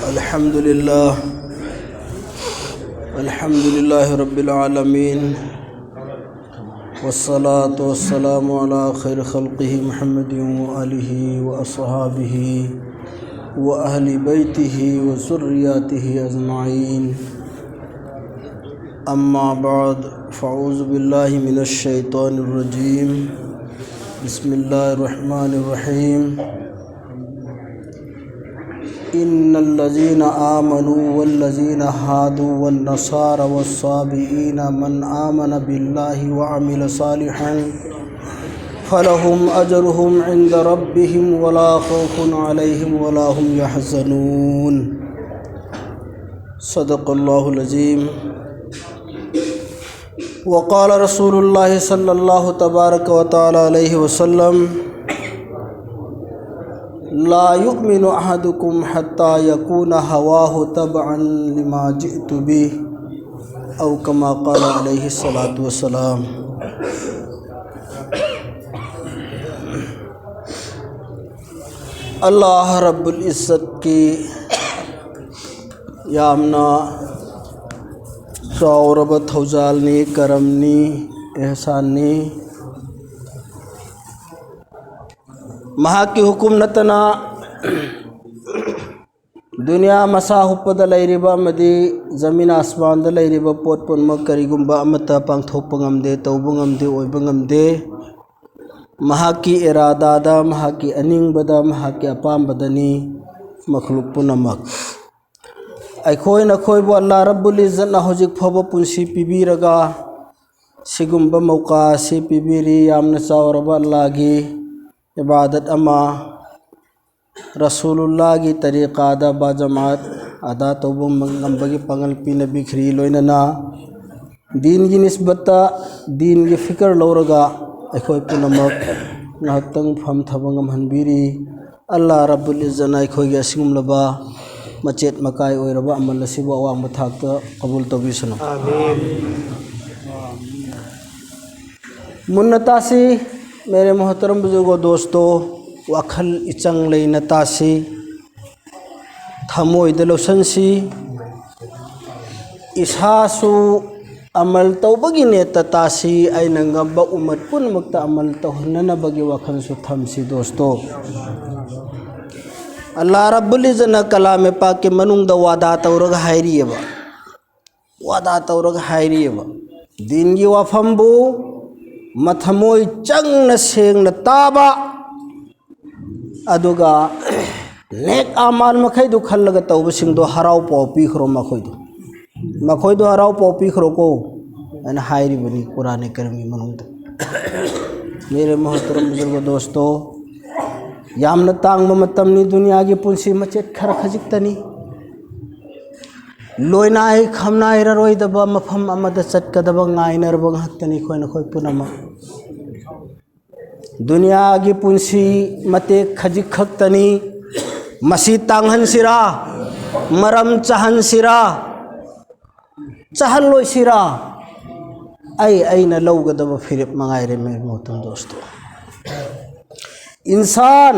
الحمد لله رب العالمين والصلاة والسلام على خير خلقه محمد وآله وأصحابه وأهل بيته وذرياته أجمعين أما بعد فأعوذ بالله من الشيطان الرجيم بسم الله الرحمن الرحيم إن الذين آمنوا والذين هادوا والنصارى والصابئين من آمن بالله وعمل صالحا فلهم أجرهم عند ربهم ولا خوف عليهم ولا هم يحزنون صدق الله العظيم وقال رسول الله صلى الله تبارك وتعالى عليه وسلم لا يؤمن أحدكم حتى يكون هواه تبعا لما جئت به أو كما قال عليه الصلاة والسلام. اللہ رب العزت کی یامنا سوربت ہوزالنی کرمنی احسانی مہا کی حکومتنا دنیا مسا حپد لیربا مدی زمین آسمان د لیربا پوت پن مکری گمبا امتا پانگ تھوپنگم دے توبنگم دے اویبنگم دے مہا کی ارادہ دا مہا کی اننگ بدا مہا کی اپام بدنی مخلوق پنمک ایکھوئی نکھوئی بو اللہ رب العزت نہ ہوجک پھوبا پنسی پی بی رگا سگمبا موقع سی پی بیری یامن ساوربا اللہ گی عبادت اما رسول اللہ کی طریقہ دا با جماعت ادا توبہ منگمبگی پنگل پی نبی کھری لوئننا دین کی نسبتا دین کی فکر لورگا ایکھوئی پنمک نہتنگ پھم تھبنگم ہنبیری اللہ رب العزت ایکھوئی گی اسنگم لبا مچیت مکائی اوئربا عمل نصیب و عوام بتھاکتا قبول توبی سنو آمین. منتاسی میرے محترم بزرگوں دوستو وکھل اچنگ لئی نتاسی تھموئی دلوسنسی اساسو عمل توبگی نیتتاسی ایننگبا امت پن مکتا عمل توہنن بگی وکھل سو تھمسی دوستو اللہ رب العزت کلام پاک منونگ دا وعدات اورگ حیریه با وعدات اورگ حیریه با دینگی وفنبو متھموئی چنگ نسینگ نتابا ادوگا نیک آمال مکھائی دو کھل لگا توبہ سنگ دو حراو پاو پیخرو مکھوئی دو حراو پاو پیخرو کو انا حیری بنی قرآن کرمی منونگ دا میرے محترم بزرگ دوستو یامن تانگ ممتمنی دنیا کی پنسی مچیت کھر خجکتنی لوئنائی کھمنائی روئی دبا مفہم امد ست کدبا ngائی نربا حقتنی کوئی نکوئی پنما دنیا کی پنسی متے خجک خجکتنی مسیح تانگھن سرا مرم چہن سرا چہن لوئی سرا ای نا لوگ دبا پھرپ منگائی رہے میرے محترم دوستو انسان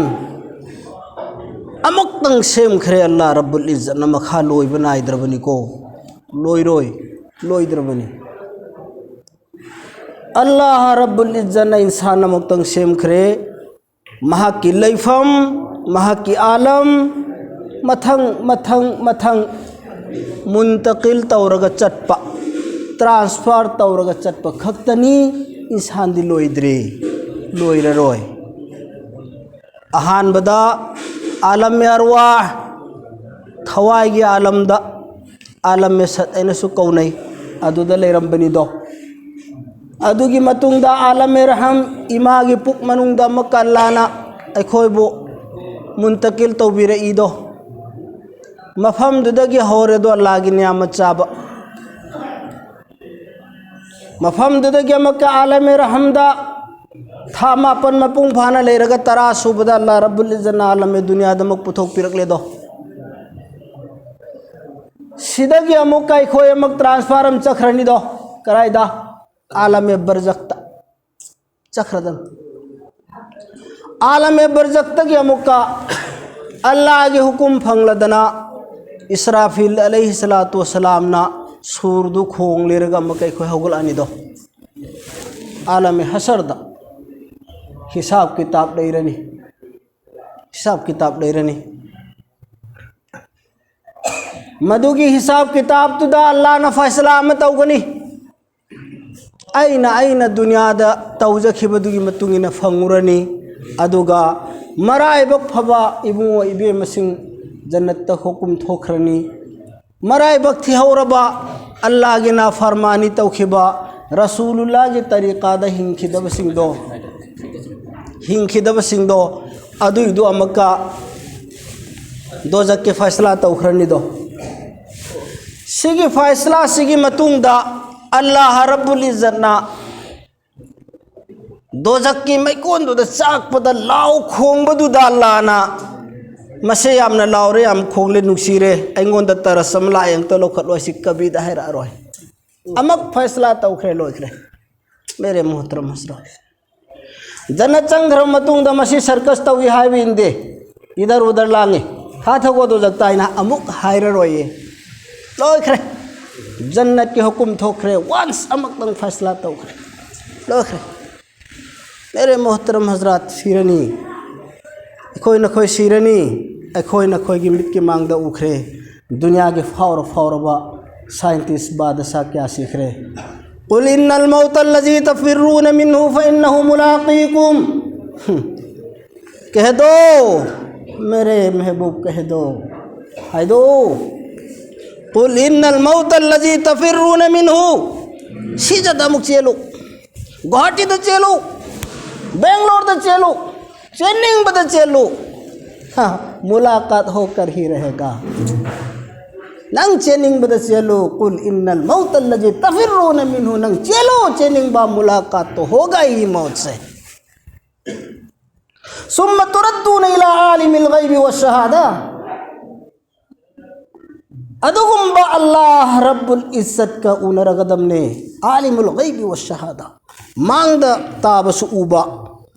امک تنگ سیم کھرے اللہ رب العزت نمکھا لوئی بنائی دربنی کو لوئی دربنی اللہ رب العزت نے انسان امک تنگ سیم کھرے مہا کی لیفم مہا کی عالم متھنگ منتقل تورگا چٹپا ٹرانسفر تورگا چٹپا کھکتنی انسان دی لوئی درے لوئی روئی اہان بدا عالم ارواح تھوائی گی عالم دا عالم میں ست اینسو کونائی ادو دا لیرم بنی دو ادو کی متنگ دا عالم رحم اماغی پک مننگ دا مکہ اللانا ایکھوئی بو منتقل تو بھی رئی دو مفہم دا کی ہورے دو اللہ کی نعمت چابا مفہم دا کی مکہ عالم رحم دا تھاما پن مپنگ پھانا لے رگا تراسو بدا اللہ رب العزت عالم دنیا دمک پتھوک پیرک لے دو سیدھا کی امک کا ایک ہوئے امک ٹرانسفارم چکرنی دو کرائی دا عالم برزخت چکردن عالم برزخت کی امک کا اللہ کے حکم پھنگ لدنا Israfil alayhi salatu wassalam na surdu khong liraga makai khoi hogol ani do alam hasar da hisab kitab dairani madugi hisab kitab tu da Allah na faisala ma tawgani aina dunya da tawjakhi badugi matungina fangurani aduga maraibak phaba ibungo ibe masing jannat ta hukum thokrani maraibak thi hauraba Allah gi na farmani tawkhiba rasulullah gi tariqa da hinkhidaba singdo adu idu amaka dozak ke faisala tawkhrani do sigi faisala sigi matungda Allah rabbul izzat na dozak ki maikon do da sak pada law khong badu da Allah na mase yamna lawre am khongle nuksire aingon da tarasam la yang to lokhat loi sik kabi da haira roi amak faisala tawkhre loikre mere muhtaram hasra jannat changdram matung da masi circus tawi haibin de idhar udhar lange hatha go do jakta ina amuk haira roi loikre jannat ki hukum thokre once amak tang faisala tawkhre loikre mere muhtaram hazrat sirani khoi na khoi sirani khoi na khoi gi mit ki mang da ukhre dunya ge faur ba scientist ba da sa kya sikhre qul innal mauta allazi tafirruna minhu fa innahu mulaqikum keh do mere mehboob keh do hai do qul innal mauta allazi tafirruna minhu sijada muk chelo Guwahati da chelo Bangalore da चलो चेन्नई बदा चलो हाँ मुलाकात होकर ही रहेगा नंग चेन्नई बदा चलो कुल इन्नल मौत अल्लज़ी तफिर्रून मिन्हु नंग चलो चेन्नई बा मुलाकात तो होगा ही मौत से सुम्मा तुरद्दून इला आलिमिल गैबि वश्शहादा अदुगुम बा अल्लाह रब्बुल इज्जत का उनरगदम ने आलिमुल गैबि वश्शहादा मांगदा ताबसु उबा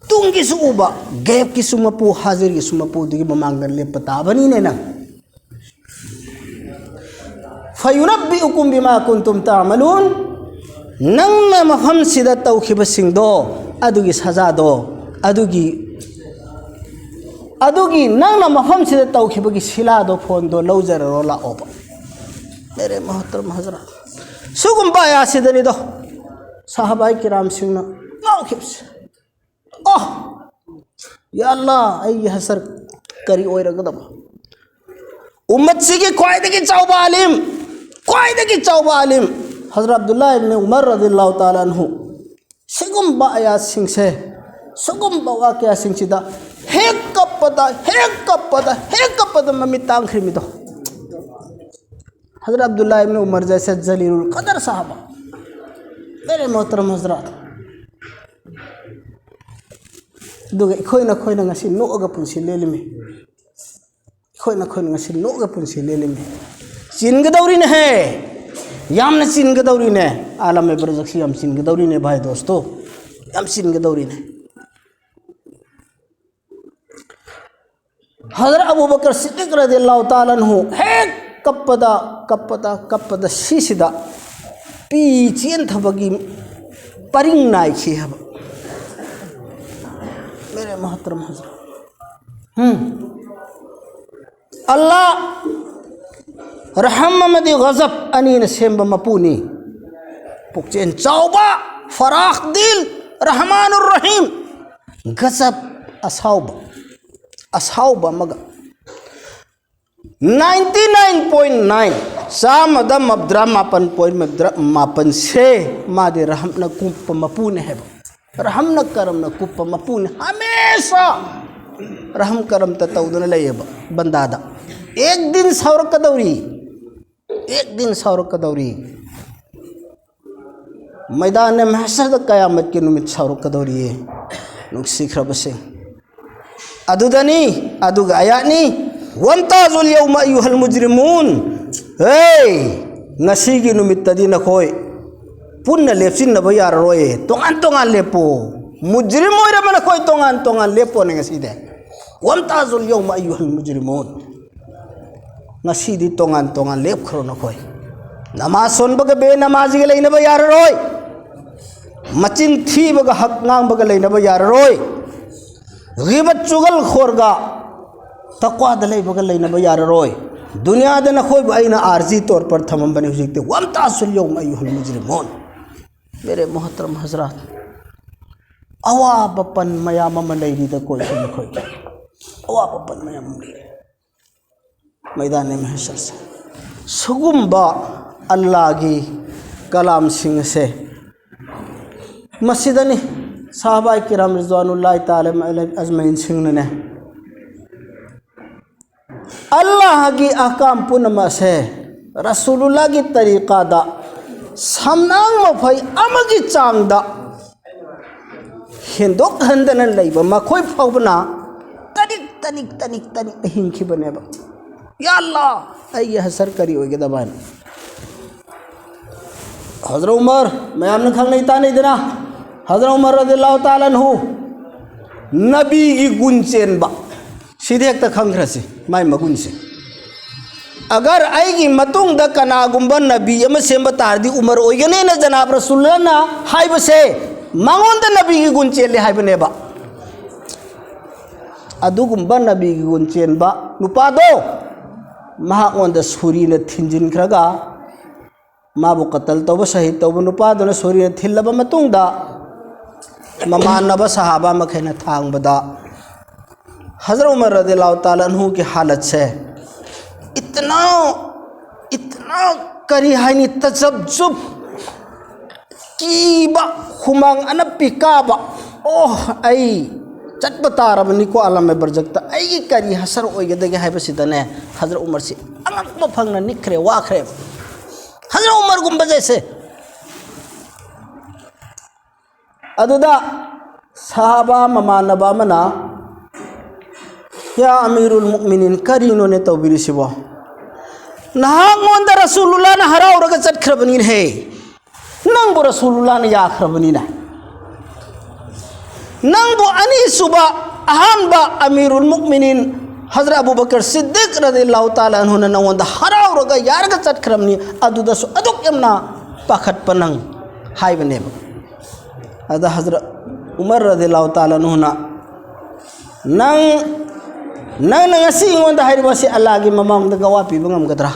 tungi su uba gap ki sumapu hazir ki sumapu digi mamangdan le patabani ne nang fayunabbiukum bima kuntum ta'malun nang na mafham sida tawkhiba singdo adugi saza do adugi nang na mafham sida tawkhiba gi sila do phone do lawjar rola oba mere muhtaram hazrat sugum ba ya sidani do sahabai kiram singna mawkhibs Oh ya Allah ay hasar kari Oirabadi ummat sigi qaidagi chawba alim Hazrat Abdullah ibn Umar radhiyallahu ta'ala anhu sigum ba ayat sing se sugum ba wakya sing sida hek kapada mamitang khimido Hazrat Abdullah ibn Umar jaise jalilul qadar sahaba mere muhtaram hazrat duga khoi na ngasi no ga punsi lelimi khoi na ngasi no ga punsi lelimi chin ga dauri ne hai yam na chin ga dauri ne alam mein barzakhi yam chin ga dauri ne bhai dosto yam chin ga dauri ne Hazrat Abu Bakar Siddiq radhiyallahu ta'ala anhu hek kappada sisida pi chen thabagi paring nai khi haba मेरे मोहतरम हजरत Allah rahmamadi ghazab anin semba mapuni pukchen chauba farah dil rahmanur rahim ghazab ashauba maga 99.9 samada mabdra mapan se made rahmna kumpa mapune hai रहम न करम न कुप मपून हमेशा रहम करम तउदन लय बंदादा एक दिन सौर कदौरी मैदान महशर कयामत के नुमित सौर कदौरी नुक्सिख्रबसे अदुदनी अदुग आयानी वंताजुल यौमा अय्युहल मुजरिमून हे ngasi gi numit tadi na khoi punna lepsin na bayar roye tongan lepo mujrim oira mana koi tongan lepo ne ngasi de wamtazul yawma ayyuhal mujrimun ngasi di tongan lep khro na khoi namaz son baga be namazi ga leina ba yar roi macin thi baga hak ngang baga leina ba yar roi ghibat chugal khorga taqwa da lei baga leina ba yar roi dunya da na khoi ba aina arzi tor par thamam bani hujikte wam tasul yawm ayyuhal mujrimun mere muhtaram hazrat awa bapan mayama mandai da koi sun khoi awa bapan mayam मैदान महशर से सुगुम्बा अल्लाह की कलाम सिंह से मस्जिदनी साहबा किराम रिज़वानुल्लाह ताला अजमईन सिंह ने अल्लाह की अहकाम पुनमा से रसूलुल्लाह की तरीक़ा दा सामनांग मफई अमगी चांग दा हिंदुक हंदन लैब मखोई फौबना तनिक हिंखी बनेबा या अल्लाह ये हसर करी होगी दबान हज़रत उमर मैं आपने खंग नहीं था नहीं देना हज़रत उमर रज़ियल्लाहु ताला अन्हु नबी की गुंचेन बा सीधे एक तक खंग रसी माय मगुन से अगर आएगी मतुंग द कना गुंबन नबी यम से बता दी उमर ओयने न जनाब रसूलुल्लाह ना हाय बसे मांगों द नबी की गुंचेन ले हाय बने बा अदु गुंबन नबी की गुंचेन बा नुपा दो महाओंद सूरी ने थिंजिन खरगा माबु कतल तब शहीद तब नुपादन सूरी ने थिल्लब मतुंगदा ममानब सहाबा मखैन थांगबदा हज़रत उमर रज़ियल्लाहु ताला अन्हु की हालत से इतना करी हाइनी तजब्जुब कीबा खुमांग अनपिकाबा ओह आई चटप तारबनी को आलम में बरजकता आई करी हसर ओइगदगे हाइबसिदने हज़रत उमर से अंगप फंगना निखरे वाखरे हज़रत उमर गुंबा जैसे अदुदा सहाबा ममानबा मना या अमीरुल मुमिनीन करीनो ने तौबिरी सिबो नहांगोंद रसूलुल्लाह ने हराउरगा चटखरबनी है नंगबो रसूलुल्लाह ने याखरबनी ना नंगबो अनि सुबा अहानबा अमीरुल मुमिनीन हज़रत अबू बकर सिद्दीक रज़ियल्लाहु ताला अन्हु ने नंगोंद हराउरगा यारगा चटखरबनी अदुदसु अदुक यमना पाखत पनंग हाइबने अदा हज़रत उमर रज़ियल्लाहु ताला अन्हु ना नंग ngasi ngonda hairibasi Allah gi mamang da gawapi bangam gadra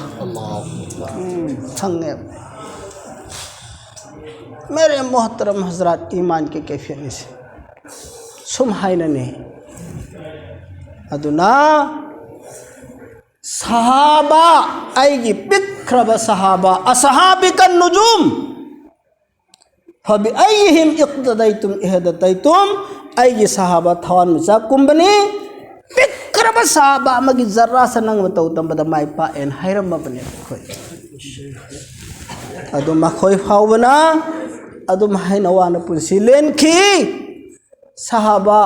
संगे मेरे मोहतरम हजरात ईमान के कैफियत से सुमहाइना ने अदुना सहाबा आएगी बिखरब सहाबा असहाबिकन नुजुम फबि अयहिम इक्तदैतुम इहदतैतुम आएगी सहाबा थवान मुसा कुंबनी बिखरब सहाबा मगी जर्रा सनंग मतौ तंबदा माइ पा एन हायरम बने खोय अदु मखोय फावबना अदु माइना वाना पुंसी लेनखी सहाबा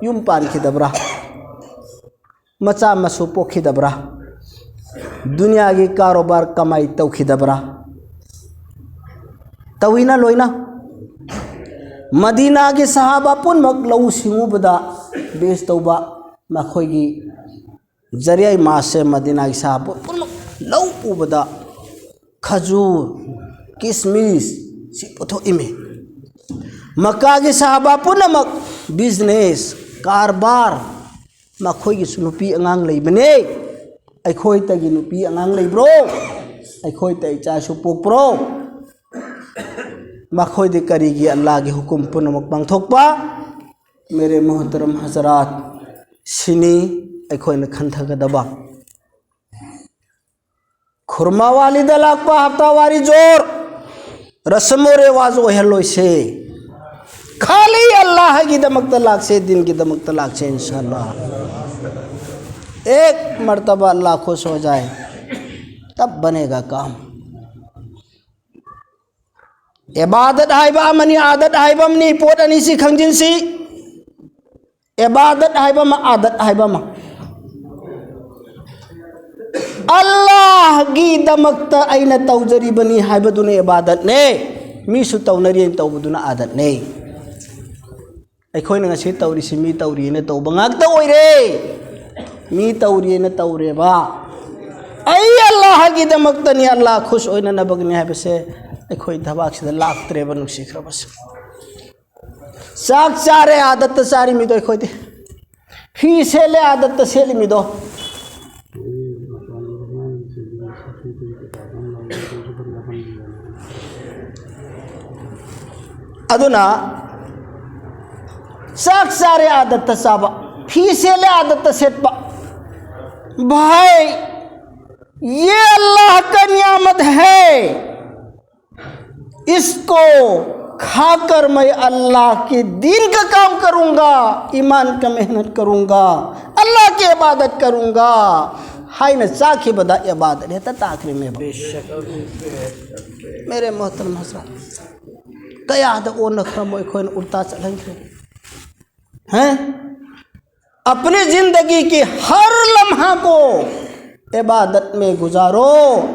युम पान खिदबरा मचा मसु पोखिदबरा दुनिया की कारोबार कमाई तौखिदबरा तविना लोइना मदीना की सहाबा पुन मक लौ सिंगुबदा बेस तौबा मखोयगी जरिया मासे मदीना की सहाबा पुन मक लौ उबदा खजूर किसमिस सि पुथो इमे मक्का की सहाबा पुन मक बिजनेस कारबार मखोयगी सुनुपी अंगांग लेबने अखोय तगी नुपी अंगांग लेब्रो अखोय तै चासु पोकप्रो मखोय दे करीगी अल्लाह के हुकुम पुनमक पांगथोकपा मेरे मोहतरम हजरात सिनी अखोय न खंथगदबा खुरमा वाली दलाकपा हफ्ता वारी जोर रस्मो रिवाज ओहलोय से खाली अल्लाह की दमक तलाक से दिन की दमक तलाक से इंशाल्लाह एक मर्तबा अल्लाह खुश हो जाए तब बनेगा काम इबादत हाइबा मनी आदत हाइबा मनी पोट अनि सी खंजिन सी इबादत हाइबा मा आदत हाइबा मा अल्लाह की दमक त आइना तौजरी बनी हाइबा दुने इबादत ने मीसु तौनरी तौबदुना आदत ने अखोय नंगा से तौरी से मी तौरी ने तौबा ngakta oire मी तौरी ने तौरे बा ay Allah gi damaktani Allah khush oina nabagni habse akhoi dhabak sida laaktre banuk sikhra bas sak sare adat sari mi do akhoi de fi sele adat sele mi do aduna sak sare adat saba fi sele adat setpa भाई ये अल्लाह का नियामत है, इसको खाकर मैं अल्लाह के दीन का काम करूंगा, ईमान का मेहनत करूंगा, अल्लाह की इबादत करूंगा। हाय न साखी बदा इबादत है ताखिर में बेशक मेरे मोहतरम हज़रात कयाद ओ नखरा मोय खोन उड़ता चलेंगे हैं। अपनी जिंदगी की हर लम्हा को इबादत में गुजारो,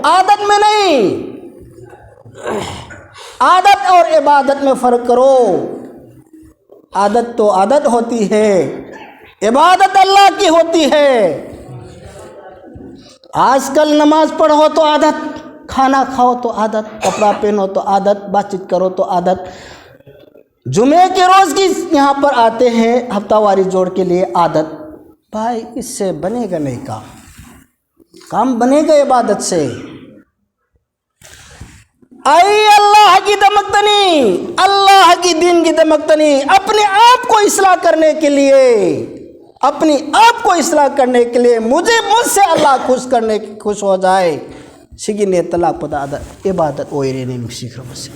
आदत में नहीं। आदत और इबादत में फ़र्क करो। आदत तो आदत होती है, इबादत अल्लाह की होती है। आजकल नमाज पढ़ो तो आदत, खाना खाओ तो आदत, कपड़ा पहनो तो आदत, बातचीत करो तो आदत। जुमे के रोज़ की यहाँ पर आते हैं हफ्तावारी जोड़ के लिए आदत। भाई इससे बनेगा नहीं काम बनेगा इबादत से। आई अल्लाह की दमकतनी, अल्लाह की दीन की दमकतनी, अपने आप को इस्लाह करने के लिए, अपनी आप को इस्लाह करने के लिए मुझसे अल्लाह खुश हो जाए। सिगिने तलाक पता आदत इबादत ओइरे नहीं सीख रहा बस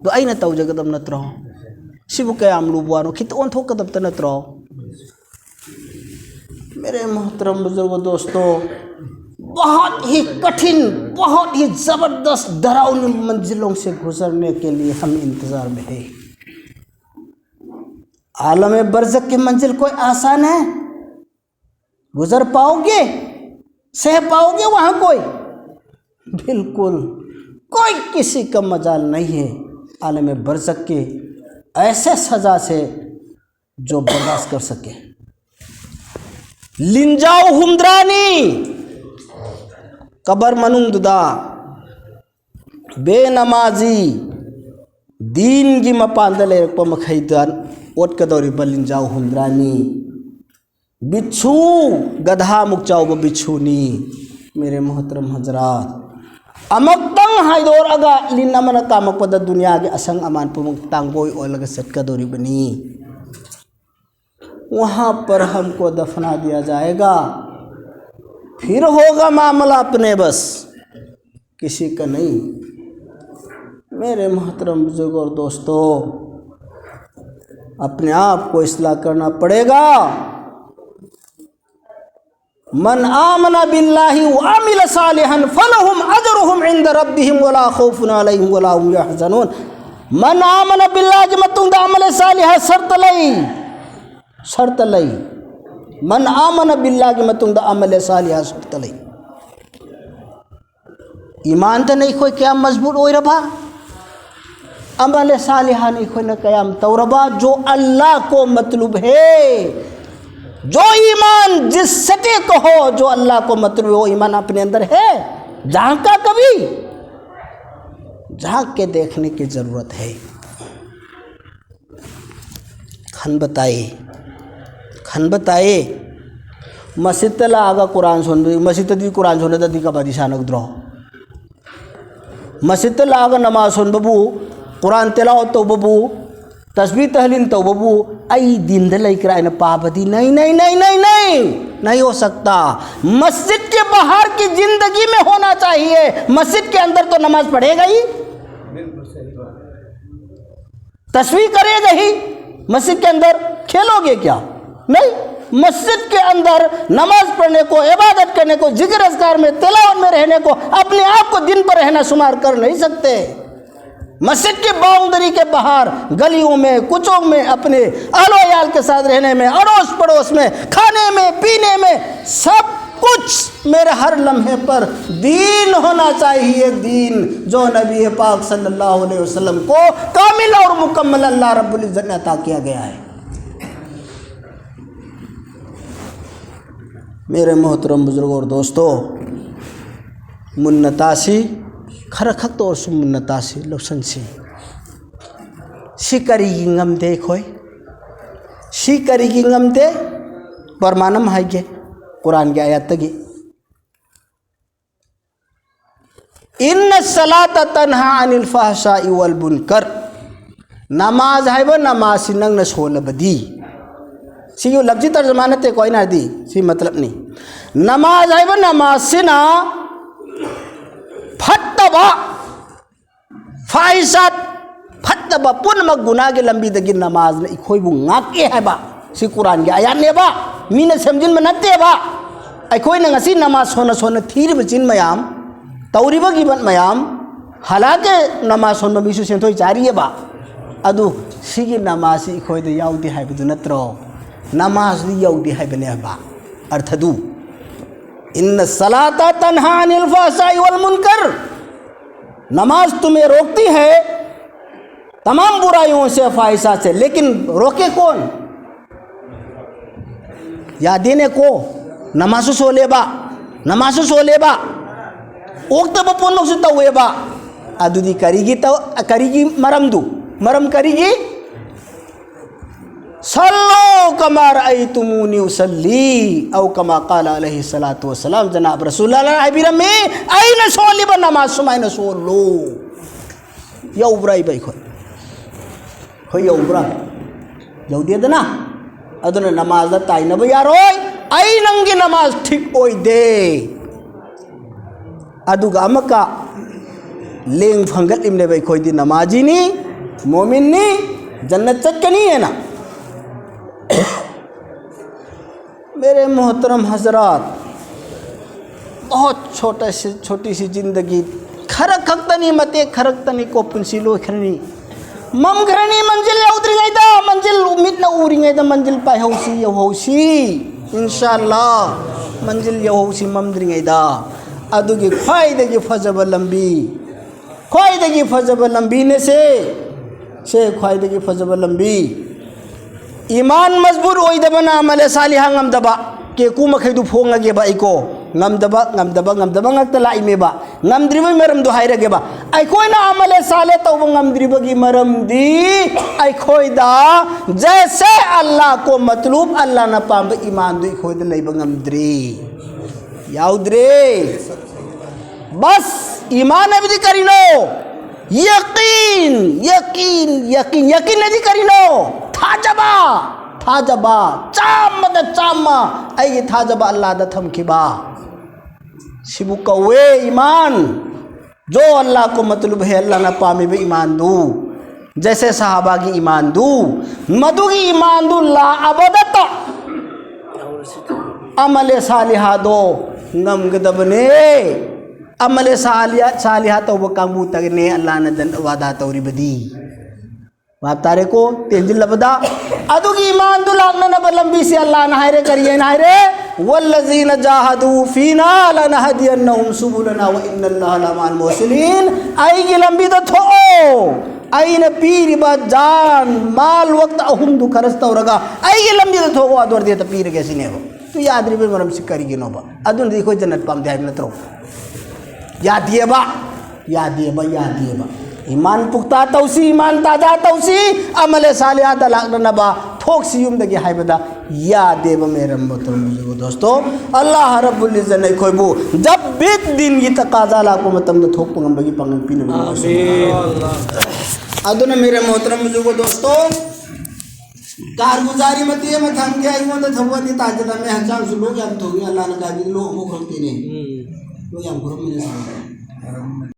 दो आई न ताऊ जगदम नत रहो शिव के आम लुबवानो खित ओन थोक कदम तनत रहो। मेरे मोहतरम बुजुर्गों दोस्तों, बहुत ही कठिन, बहुत ही ज़बरदस्त डरावनी मंजिलों से गुजरने के लिए हम इंतज़ार में हैं। आलम बरज़ख की मंजिल कोई आसान है? गुजर पाओगे, सह पाओगे वहाँ कोई? बिल्कुल कोई किसी का मजाल नहीं है आलम बरज़ख के ऐसे सज़ा से जो बर्दाश्त कर सके। लिंजाओ हुमद्रानी कबर मनुंगदा बेनमाजी दीन की मपांदले पमखैदान ओट कदौरी बलिंजाओ हुमद्रानी बिच्छू गधा मुक्चाओ बिच्छूनी। मेरे मोहतरम हजरात अमक्तंग हाइदोर अगा लिन अमन कामक पद दुनिया के असंग अमान पुमुक तांगोई ओलग सटकदौरी बनी, वहाँ पर हमको दफना दिया जाएगा। फिर होगा मामला अपने बस, किसी का नहीं। मेरे मोहतरम बुजुर्ग और दोस्तों, अपने आप को इस्लाह करना पड़ेगा। मन आमना बिल्लाहि व आमिल सालिहन फलहुम अजरुहुम इंद रब्बिहिम वला खौफुन अलैहिम वला हुम यहज़नून। मन आमना बिल्लाहि मतुंद अमल सालिह शर्त लई मन आमन बिल्लाह की मतुंद अमल सालिह शर्त लई। ईमान तो नहीं कोई क्या मजबूत ओइरबा, अमल सालिह नहीं कोई न कयाम तौरबा। जो अल्लाह को मतलूब है, जो ईमान जिस सटे को हो, जो अल्लाह को मतलूब हो, ईमान अपने अंदर है। झांका कभी, झांक के देखने की जरूरत है। खन बताए मस्जिद तला आगा कुरान सुन मस्जिद दी कुरान सुन दी का बादी शानक द्रो मस्जिद तला आगा नमाज सुन बबू कुरान तिलावत तो बबू तस्बीह तहलील तो बबू आई दिन दलाई कराए न पाबदी नहीं नहीं नहीं नहीं नहीं नहीं हो सकता। मस्जिद के बाहर की जिंदगी में होना चाहिए, मस्जिद के अंदर तो नमाज पढ़ेगा ही, तस्बीह करेगा ही। मस्जिद के अंदर खेलोगे क्या? नहीं, मस्जिद के अंदर नमाज पढ़ने को, इबादत करने को, जिक्र अज़कार में, तिलावत में रहने को, अपने आप को दिन पर रहना शुमार कर नहीं सकते। मस्जिद की बाउंड्री के बाहर गलियों में, कुचों में, अपने अहलो याल के साथ रहने में, अड़ोस पड़ोस में, खाने में, पीने में, सब कुछ मेरे हर लम्हे पर दीन होना चाहिए। दीन जो नबी पाक सल्लल्लाहु अलैहि वसल्लम को कामिल और मुकम्मल अल्लाह रब्बुल इज़्ज़त ने अता किया गया है। मेरे मोहतरम बुजुर्गों और दोस्तों, munnatasi khara khak to sum munnatasi losansi sikari ngamde khoi sikari ngamde parmanam haige Quran ge ayat tagi inna salata tanha anil fahsai wal munkar namaz haiba namaz nang na solabadi si yu labji tarjuma nate koi na di si matlab ni namaz haiba namaz sina fattaba faisat fattaba pun maguna ge lambi dagi namaz na ikhoi bu ngake haiba si Quran ge ayat ne ba mina samjin manate ba ikhoi na ngasi namaz sona sona thir bachin mayam tauriba gi ban mayam halake namaz sona bisu senthoi jari ba adu sigi namaz ikhoi de yaudi haiba du natro namaz di yaudi haiba ne ba arthadu inna salata tanha anil fahsai wal munkar नमाज तुम्हें रोकती है तमाम बुराइयों से फाहिशा से लेकिन रोके कौन या देने को नमाजु सोलेबा ओक्त बपोन मक्सु तवेबा अदुदी करिगी मरम करिगी सल्लो कमा रअयतुमूनी उसल्ली औ कमा क़ाल अलैहि सलातु वस्सलाम जनाब रसूलुल्लाह अबिरमे आइना सोली बा नमाज सुमाइना सोलो यौब्राई बाई खो यौब्रा यौदे दना अदुना नमाज दा ताइना बा यारोय आई नंगी नमाज ठीक ओई दे अदुगा अमका लेंग फंगल इमने बाई खोई दी नमाजी नी मोमिन नी जन्नत चटकनी है ना मेरे मोहतरम हजरात बहुत छोटी सी जिंदगी खरक खक्तनी मते खरक तनी को पुंसिलो खरनी मम खरनी मंजिल उतरी गई दा मंजिल उम्मीद न उरी गई दा मंजिल पाए हौसी इंशाअल्लाह मंजिल यहौसी ममद्री गई दा अदुगी ख्वाइदगी फजब लंबी ने से ख्वाइदगी फजब लंबी ईमान मजबूर ओइदबना अमल सालिहा ngamdaba के कु मखैदु फोंगगे बा eco ngamdaba ngakta laimeba ngamdriba meram du hairage ba ai koina amale sale tawba ngamdriba gi maram di ai khoida jaise Allah ko matlub Allah na pamba iman du khoida leiba ngamdri yaudre bas iman abdi karino yakin nadi karino थाजबा Chama आई थाजबा अल्लाह दा थमखिबा सिबु कवे ईमान जो अल्लाह को मतलब है अल्लाह ना पामे बे ईमान दू जैसे सहाबा की ईमान दू मधु की ईमान दू ला अबदत अमले सालिहा दो ngam gadabne amale सालिहा तो वो कामू तगने अल्लाह ने दन वादा तौरी बदी बाप तारे को तेंजिल लबदा अदुगी ईमान दु लागना न लंबी से अल्लाह नहायरे करिए नहायरे वल्लजीना जाहदू फीना लनहदियन्नहुम सुबुलना व इन्नल्लाहा लमाल मुहसिनीन आई की लंबी तो थो आई न पीर बा जान माल वक्त अहुम दु खरस्ता रगा आई की लंबी तो थो अदर दे त पीर के सिने हो तो याद रे मरम से करिए नो बा अदुन देखो जन्नत पाम दे न तरो याद दिए बा ईमान पुख्ता तौसी ईमान ताजा तौसी अमले सालिहा दलाग नबा थोक सियुम दगे हाइबदा या देव मेरे मोहतरम दोस्तों अल्लाह रब्बुल इज्जत ने खोइबु जब बीत दिन की तकाजा ला को मतम थोक पंगम बगी पंगम पिन आमीन अदुना मेरे मोहतरम दोस्तों कारगुजारी मत ये मत हम के आई वो तो थवनी ताजदा में हजाम से लोग हम थोगी अल्लाह ने गादी लोग हो खते ने लोग हम गुरु में